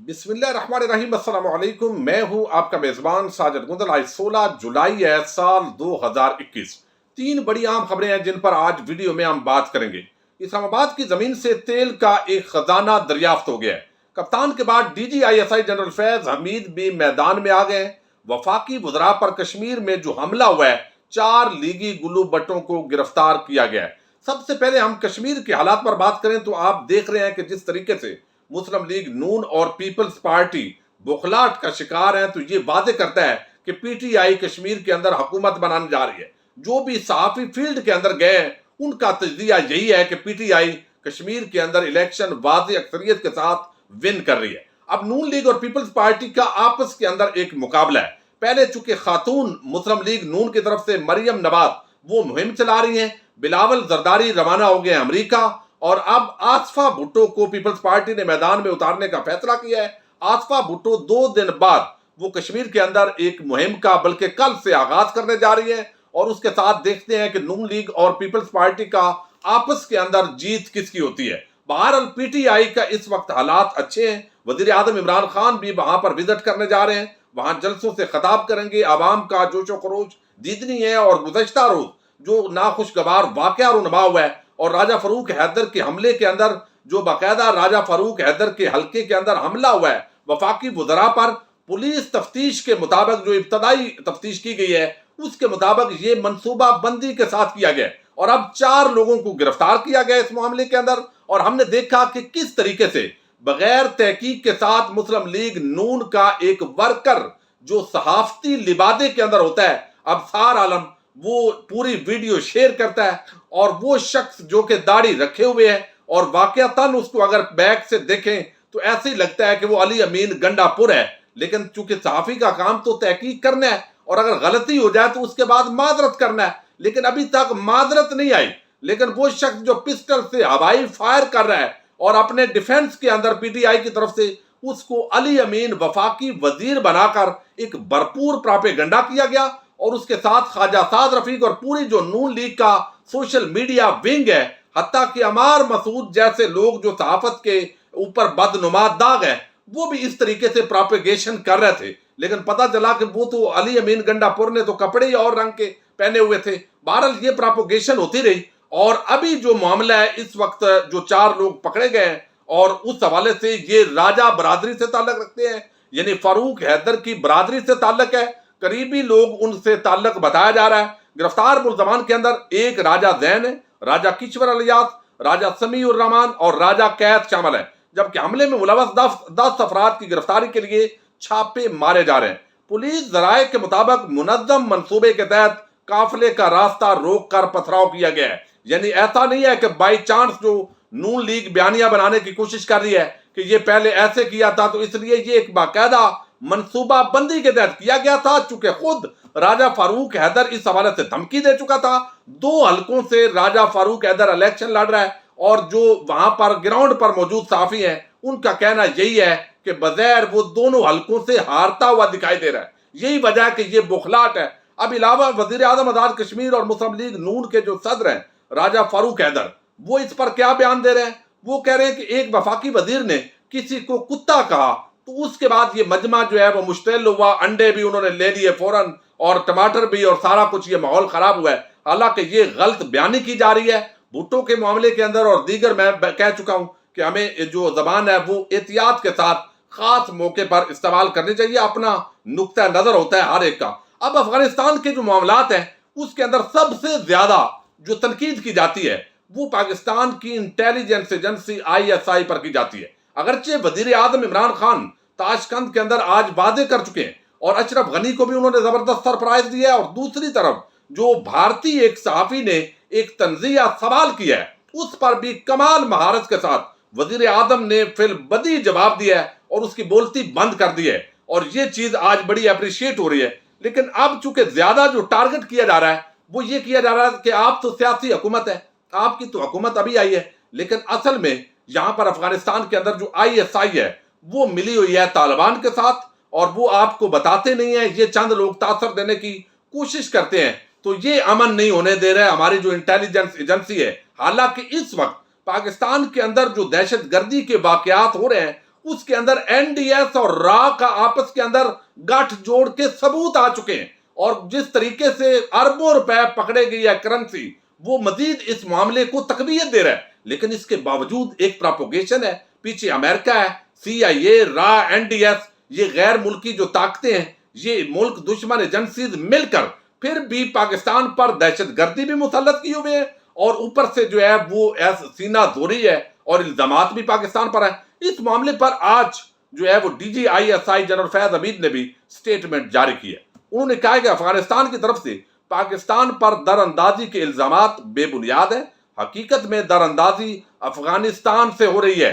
بسم اللہ الرحمن الرحیم۔ السلام علیکم، میں ہوں آپ کا میزبان ساجد گندل۔ آج 16 جولائی ہے سال 2021۔ تین بڑی اہم خبریں ہیں جن پر آج ویڈیو میں ہم بات کریں گے۔ اسلام آباد کی زمین سے تیل کا ایک خزانہ دریافت ہو گیا ہے۔ کپتان کے بعد D G I S I general Faiz Hameed بھی میدان میں آ گئے ہیں۔ وفاقی وزراء پر کشمیر میں جو حملہ ہوا ہے، 4 لیگی گلو بٹوں کو گرفتار کیا گیا ہے۔ سب سے پہلے ہم کشمیر کے حالات پر بات کریں تو آپ دیکھ رہے ہیں کہ جس طریقے سے مسلم لیگ نون اور پیپلز پارٹی بوکھلاہٹ کا شکار ہیں، تو یہ واضح کرتا ہے کہ پی ٹی آئی کشمیر کے اندر حکومت بنانے جا رہی ہے۔ جو بھی صحافی فیلڈ کے اندر گئے ہیں ان کا تجزیہ یہی ہے کہ پی ٹی آئی کشمیر کے اندر الیکشن واضح اکثریت کے ساتھ ون کر رہی ہے۔ اب نون لیگ اور پیپلز پارٹی کا آپس کے اندر ایک مقابلہ ہے۔ پہلے چونکہ خاتون مسلم لیگ نون کی طرف سے مریم نواز وہ مہم چلا رہی ہیں، بلاول زرداری روانہ ہو گئے امریکہ، اور اب آصفہ بھٹو کو پیپلز پارٹی نے میدان میں اتارنے کا فیصلہ کیا ہے۔ آصفہ بھٹو 2 دن بعد وہ کشمیر کے اندر ایک مہم کا بلکہ کل سے آغاز کرنے جا رہی ہے، اور اس کے ساتھ دیکھتے ہیں کہ نون لیگ اور پیپلز پارٹی کا آپس کے اندر جیت کس کی ہوتی ہے۔ بہرحال پی ٹی آئی کا اس وقت حالات اچھے ہیں۔ وزیر اعظم عمران خان بھی وہاں پر وزٹ کرنے جا رہے ہیں، وہاں جلسوں سے خطاب کریں گے، عوام کا جوش و خروش دیدنی ہے۔ اور گزشتہ روز جو ناخوشگوار واقعہ رونما ہوا ہے اور راجہ فاروق حیدر کے حملے کے اندر، جو باقاعدہ راجہ فاروق حیدر کے حلقے کے اندر حملہ ہوا ہے وفاقی وزراء پر، پولیس تفتیش کے مطابق جو ابتدائی تفتیش کی گئی ہے اس کے مطابق یہ منصوبہ بندی کے ساتھ کیا گیا، اور اب 4 لوگوں کو گرفتار کیا گیا اس معاملے کے اندر۔ اور ہم نے دیکھا کہ کس طریقے سے بغیر تحقیق کے ساتھ مسلم لیگ نون کا ایک ورکر جو صحافتی لبادے کے اندر ہوتا ہے، اب سار عالم وہ پوری ویڈیو شیئر کرتا ہے، اور وہ شخص جو کہ داڑھی رکھے ہوئے ہے اور واقعتاً اس کو اگر بیک سے دیکھیں تو ایسے ہی لگتا ہے کہ وہ علی امین گنڈا پور ہے، لیکن چونکہ صحافی کا کام تو تحقیق کرنا ہے، اور اگر غلطی ہو جائے تو اس کے بعد معذرت کرنا ہے، لیکن ابھی تک معذرت نہیں آئی۔ لیکن وہ شخص جو پسٹل سے ہوائی فائر کر رہا ہے اور اپنے ڈیفنس کے اندر پی ٹی آئی کی طرف سے اس کو علی امین وفاقی وزیر بنا کر ایک بھرپور پراپیگنڈا کیا گیا، اور اس کے ساتھ خواجہ سعد رفیق اور پوری جو نون لیگ کا سوشل میڈیا ونگ ہے، حتیٰ کہ عمار مسعود جیسے لوگ جو صحافت کے اوپر بدنما داغ ہے وہ بھی اس طریقے سے پراپیگیشن کر رہے تھے، لیکن پتہ چلا کہ وہ تو علی امین گنڈا پور نے تو کپڑے ہی اور رنگ کے پہنے ہوئے تھے۔ بہرحال یہ پراپیگیشن ہوتی رہی، اور ابھی جو معاملہ ہے اس وقت جو 4 لوگ پکڑے گئے ہیں، اور اس حوالے سے یہ راجہ برادری سے تعلق رکھتے ہیں، یعنی فاروق حیدر کی برادری سے تعلق ہے، قریبی لوگ ان سے تعلق بتایا جا رہا ہے۔ گرفتار ملزمان کے اندر ایک راجہ زین ہے، راجہ کشور الیاس، راجہ سمیع الرحمان اور راجہ قید شامل ہیں، جبکہ حملے میں ملوث 10 افراد کی گرفتاری کے لیے چھاپے مارے جا رہے ہیں۔ پولیس ذرائع کے مطابق منظم منصوبے کے تحت قافلے کا راستہ روک کر پتھراؤ کیا گیا ہے، یعنی ایسا نہیں ہے کہ بائی چانس جو نون لیگ بیانیہ بنانے کی کوشش کر رہی ہے کہ یہ پہلے ایسے کیا تھا تو اس لیے یہ ایک باقاعدہ منصوبہ بندی کے تحت کیا گیا تھا، چونکہ خود راجہ فاروق حیدر اس حوالے سے دھمکی دے چکا تھا۔ 2 حلقوں سے راجہ فاروق حیدر الیکشن لڑ رہا ہے، اور جو وہاں پر گراؤنڈ پر موجود صحافی ہیں ان کا کہنا یہی ہے کہ بظاہر وہ دونوں حلقوں سے ہارتا ہوا دکھائی دے رہا ہے۔ یہی وجہ ہے کہ یہ بوکھلاہٹ ہے۔ اب علاوہ وزیر اعظم آزاد کشمیر اور مسلم لیگ نون کے جو صدر ہیں راجہ فاروق حیدر، وہ اس پر کیا بیان دے رہے ہیں؟ وہ کہہ رہے ہیں کہ ایک وفاقی وزیر نے کسی کو کتا کہا تو اس کے بعد یہ مجمع جو ہے وہ مشتعل ہوا، انڈے بھی انہوں نے لے لیے فوراً، اور ٹماٹر بھی، اور سارا کچھ، یہ ماحول خراب ہوا ہے۔ حالانکہ یہ غلط بیانی کی جا رہی ہے بھٹو کے معاملے کے اندر، اور دیگر میں کہہ چکا ہوں کہ ہمیں جو زبان ہے وہ احتیاط کے ساتھ خاص موقع پر استعمال کرنی چاہیے، اپنا نقطہ نظر ہوتا ہے ہر ایک کا۔ اب افغانستان کے جو معاملات ہیں اس کے اندر سب سے زیادہ جو تنقید کی جاتی ہے وہ پاکستان کی intelligence agency I S I پر کی جاتی ہے۔ اگرچہ وزیر اعظم عمران خان تاشقند کے اندر آج وعدے کر چکے ہیں، اور اشرف غنی کو بھی انہوں نے زبردست سرپرائز دیا ہے، اور دوسری طرف جو بھارتی ایک صحافی نے ایک تنزیہ سوال کیا ہے اس پر بھی کمال مہارت کے ساتھ وزیر اعظم نے فی البدی جواب دیا ہے اور اس کی بولتی بند کر دی ہے، اور یہ چیز آج بڑی اپریشیٹ ہو رہی ہے۔ لیکن اب چونکہ زیادہ جو ٹارگٹ کیا جا رہا ہے وہ یہ کیا جا رہا ہے کہ آپ تو سیاسی حکومت ہے، آپ کی تو حکومت ابھی آئی ہے، لیکن اصل میں یہاں پر افغانستان کے اندر جو آئی ایس آئی ہے وہ ملی ہوئی ہے طالبان کے ساتھ، اور وہ آپ کو بتاتے نہیں ہیں، یہ چند لوگ تاثر دینے کی کوشش کرتے ہیں، تو یہ امن نہیں ہونے دے رہا ہے ہماری جو انٹیلیجنس ایجنسی ہے۔ حالانکہ اس وقت پاکستان کے اندر جو دہشت گردی کے واقعات ہو رہے ہیں اس کے اندر این ڈی ایس اور را کا آپس کے اندر گٹھ جوڑ کے ثبوت آ چکے ہیں، اور جس طریقے سے اربوں روپے پکڑے گئی ہے کرنسی، وہ مزید اس معاملے کو تقویت دے رہا ہے۔ لیکن اس کے باوجود ایک پراپوگیشن ہے، پیچھے امریکہ ہے، سی آئی اے، را، این ڈی ایس، یہ غیر ملکی جو طاقتیں ہیں، یہ ملک دشمن ایجنسیز مل کر پھر بھی پاکستان پر دہشت گردی بھی مسلط کیے ہوئے ہیں، اور اوپر سے جو ہے وہ سینہ زوری ہے، اور الزامات بھی پاکستان پر ہیں۔ اس معاملے پر آج جو ہے وہ D G I S I general Faiz Hameed نے بھی سٹیٹمنٹ جاری کی ہے۔ انہوں نے کہا کہ افغانستان کی طرف سے پاکستان پر در اندازی کے الزامات بے بنیاد ہیں۔ حقیقت میں در اندازی افغانستان سے ہو رہی ہے،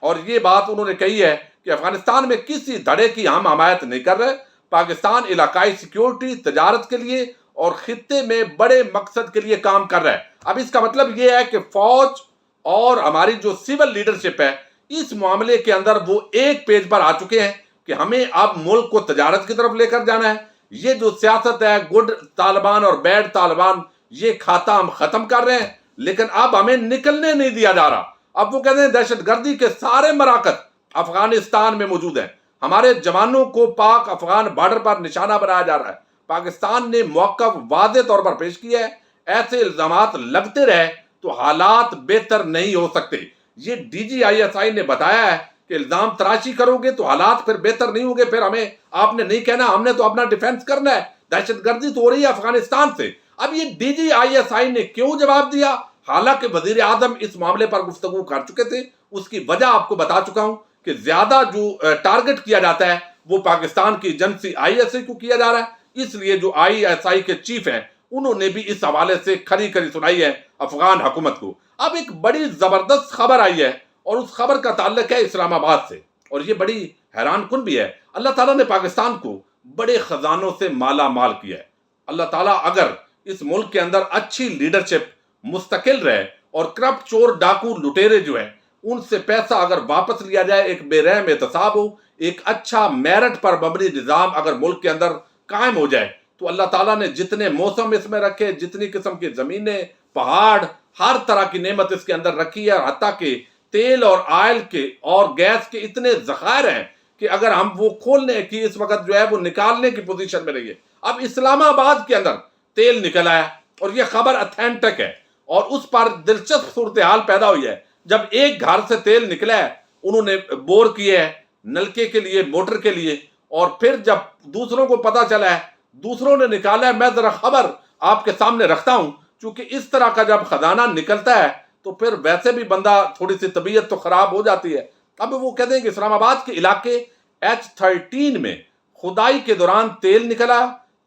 اور یہ بات انہوں نے کہی ہے کہ افغانستان میں کسی دھڑے کی ہم حمایت نہیں کر رہے۔ پاکستان علاقائی سیکیورٹی، تجارت کے لیے اور خطے میں بڑے مقصد کے لیے کام کر رہا ہے۔ اب اس کا مطلب یہ ہے کہ فوج اور ہماری جو سول لیڈرشپ ہے، اس معاملے کے اندر وہ ایک پیج پر آ چکے ہیں کہ ہمیں اب ملک کو تجارت کی طرف لے کر جانا ہے۔ یہ جو سیاست ہے گڈ طالبان اور بیڈ طالبان، یہ کھاتا ہم ختم کر رہے ہیں، لیکن اب ہمیں نکلنے نہیں دیا جا رہا۔ اب وہ کہتے ہیں دہشت گردی کے سارے مراکز افغانستان میں موجود ہیں، ہمارے جوانوں کو پاک افغان بارڈر پر نشانہ بنایا جا رہا ہے۔ پاکستان نے موقف واضح طور پر پیش کیا ہے، ایسے الزامات لگتے رہے تو حالات بہتر نہیں ہو سکتے۔ یہ ڈی جی آئی ایس آئی نے بتایا ہے کہ الزام تراشی کرو گے تو حالات پھر بہتر نہیں ہوں گے، پھر ہمیں آپ نے نہیں کہنا، ہم نے تو اپنا ڈیفینس کرنا ہے، دہشت گردی تو ہو رہی ہے افغانستان سے۔ اب یہ ڈی جی آئی ایس آئی نے کیوں جواب دیا؟ حالانکہ وزیر اعظم اس معاملے پر گفتگو کر چکے تھے، اس کی وجہ آپ کو بتا چکا ہوں کہ زیادہ جو ٹارگٹ کیا جاتا ہے وہ پاکستان کی ایجنسی آئی ایس آئی کو کیا جا رہا ہے۔ اس لیے جو آئی ایس آئی کے چیف ہیں انہوں نے بھی اس حوالے سے کھری کھری سنائی ہے افغان حکومت کو۔ اب ایک بڑی زبردست خبر آئی ہے، اور اس خبر کا تعلق ہے اسلام آباد سے، اور یہ بڑی حیران کن بھی ہے۔ اللہ تعالیٰ نے پاکستان کو بڑے خزانوں سے مالا مال کیا ہے۔ اللہ تعالیٰ اگر اس ملک کے اندر اچھی لیڈرشپ مستقل رہے، اور کرپٹ چور ڈاکو لٹیرے جو ہیں ان سے پیسہ اگر واپس لیا جائے، ایک بے رحم احتساب ہو، ایک اچھا میرٹ پر مبنی نظام اگر ملک کے اندر قائم ہو جائے، تو اللہ تعالیٰ نے جتنے موسم اس میں رکھے، جتنی قسم کی زمینیں، پہاڑ، ہر طرح کی نعمت اس کے اندر رکھی ہے، حتیٰ کہ تیل اور آئل کے اور گیس کے اتنے ذخائر ہیں کہ اگر ہم وہ کھولنے کی اس وقت جو ہے وہ نکالنے کی پوزیشن میں رہیے۔ اب اسلام آباد کے اندر تیل نکل آیا، اور یہ خبر اتھینٹک ہے، اور اس پر دلچسپ صورتحال پیدا ہوئی ہے۔ جب ایک گھر سے تیل نکلا ہے، انہوں نے بور کیے ہے نلکے کے لیے، موٹر کے لیے، اور پھر جب دوسروں کو پتا چلا ہے، دوسروں نے نکالا ہے۔ میں ذرا خبر آپ کے سامنے رکھتا ہوں، چونکہ اس طرح کا جب خزانہ نکلتا ہے تو پھر ویسے بھی بندہ تھوڑی سی طبیعت تو خراب ہو جاتی ہے۔ اب وہ کہتے ہیں کہ اسلام آباد کے علاقے H13 میں کھدائی کے دوران تیل نکلا،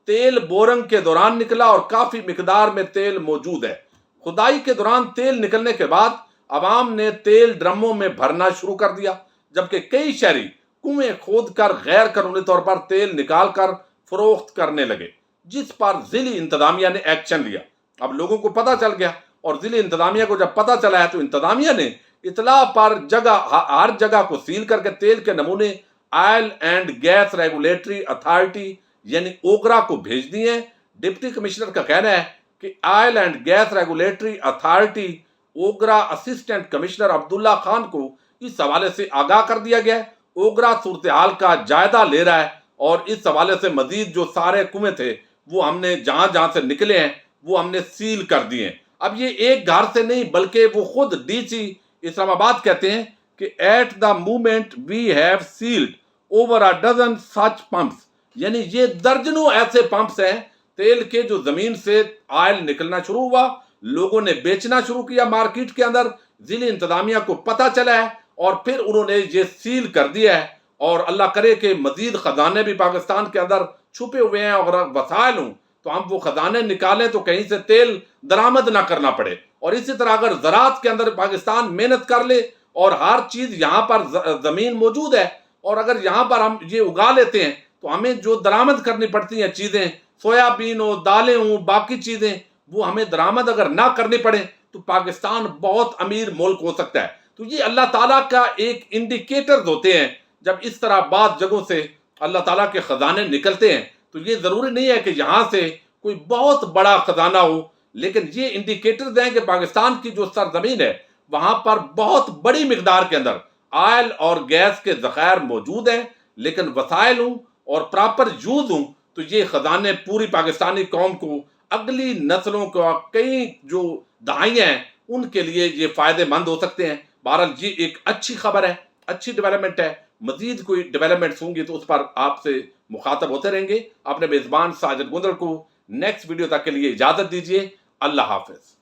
تیل بورنگ کے دوران نکلا، اور کافی مقدار میں تیل موجود ہے۔ کھدائی کے دوران تیل نکلنے کے بعد عوام نے تیل ڈرموں میں بھرنا شروع کر دیا، جبکہ کئی شہری کنویں کھود کر غیر قانونی طور پر تیل نکال کر فروخت کرنے لگے، جس پر ضلعی انتظامیہ نے ایکشن لیا۔ اب لوگوں کو پتہ چل گیا، اور ضلعی انتظامیہ کو جب پتہ چلا ہے تو انتظامیہ نے اطلاع پر ہر جگہ کو سیل کر کے تیل کے نمونے oil and gas regulatory authority یعنی اوگرا کو بھیج دیے ہیں۔ ڈپٹی کمشنر کا کہنا ہے کہ oil and gas regulatory authority OGRA assistant commissioner Abdullah Khan کو اس حوالے سے آگاہ کر دیا گیا ہے۔ اوگرا صورتحال کا جائزہ لے رہا ہے، اور اس حوالے سے مزید جو سارے کنویں تھے وہ ہم نے جہاں جہاں سے نکلے ہیں وہ ہم نے سیل کر دیے ہیں۔ اب یہ ایک گھر سے نہیں، بلکہ وہ خود ڈی سی اسلام آباد کہتے ہیں کہ at the moment we have sealed over a dozen such pumps، یعنی یہ درجنوں ایسے پمپس ہیں تیل کے جو زمین سے آئل نکلنا شروع ہوا، لوگوں نے بیچنا شروع کیا مارکیٹ کے اندر، ضلع انتظامیہ کو پتہ چلا ہے، اور پھر انہوں نے یہ سیل کر دیا ہے۔ اور اللہ کرے کہ مزید خزانے بھی پاکستان کے اندر چھپے ہوئے ہیں، اور وسائل ہوں تو ہم وہ خزانے نکالیں تو کہیں سے تیل درآمد نہ کرنا پڑے۔ اور اسی طرح اگر زراعت کے اندر پاکستان محنت کر لے، اور ہر چیز یہاں پر زمین موجود ہے، اور اگر یہاں پر ہم یہ اگا لیتے ہیں تو ہمیں جو درآمد کرنی پڑتی ہیں چیزیں، سویابین ہو، دالیں ہوں، باقی چیزیں، وہ ہمیں درآمد اگر نہ کرنی پڑے تو پاکستان بہت امیر ملک ہو سکتا ہے۔ تو یہ اللہ تعالیٰ کا ایک انڈیکیٹرز ہوتے ہیں۔ جب اس طرح بعض جگہوں سے اللہ تعالیٰ کے خزانے نکلتے ہیں تو یہ ضروری نہیں ہے کہ یہاں سے کوئی بہت بڑا خزانہ ہو، لیکن یہ انڈیکیٹرز ہیں کہ پاکستان کی جو سرزمین ہے وہاں پر بہت بڑی مقدار کے اندر آئل اور گیس کے ذخائر موجود ہیں، لیکن وسائل ہوں اور پراپر یوز ہوں تو یہ خزانے پوری پاکستانی قوم کو اگلی نسلوں کا کئی جو دہائیاں ہیں ان کے لیے یہ فائدے مند ہو سکتے ہیں۔ بہرحال یہ ایک اچھی خبر ہے، اچھی ڈیولپمنٹ ہے۔ مزید کوئی ڈیولپمنٹس ہوں گی تو اس پر آپ سے مخاطب ہوتے رہیں گے۔ اپنے میزبان ساجد گندل کو نیکسٹ ویڈیو تک کے لیے اجازت دیجیے۔ اللہ حافظ۔